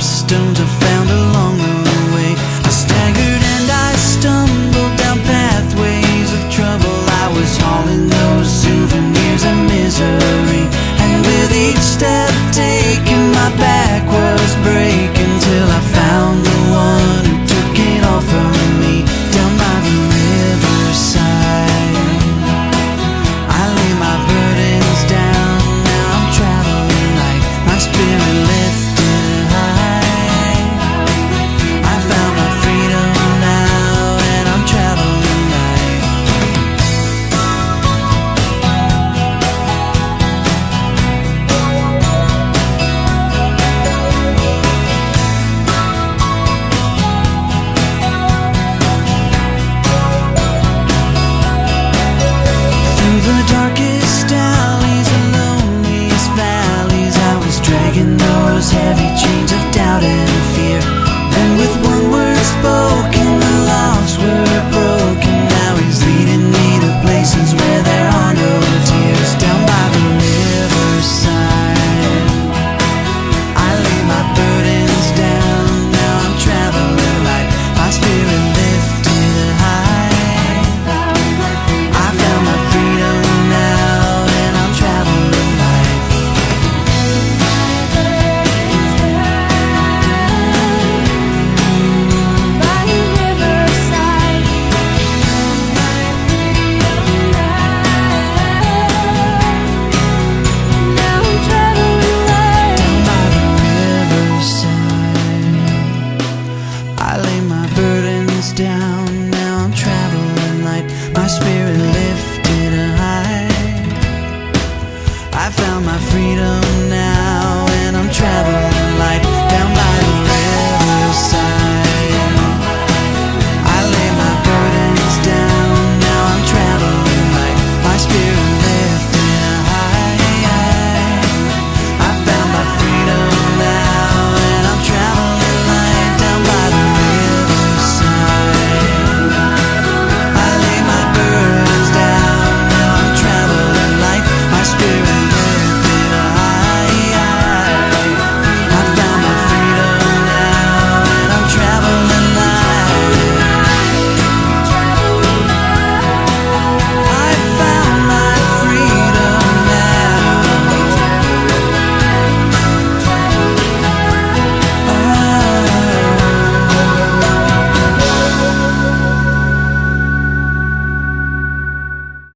stones I found along the way. I staggered and I stumbled down pathways of trouble. I was hauling those souvenirs of misery, and with each step taken my back was breaking, till I found the one who took it all from me down by the riverside. I lay my burdens down, now I'm traveling light, my spirit lifted high. I found my freedom now, and I'm traveling light. Through the darkest alleys and loneliest valleys, I was dragging those heavy chains of doubt and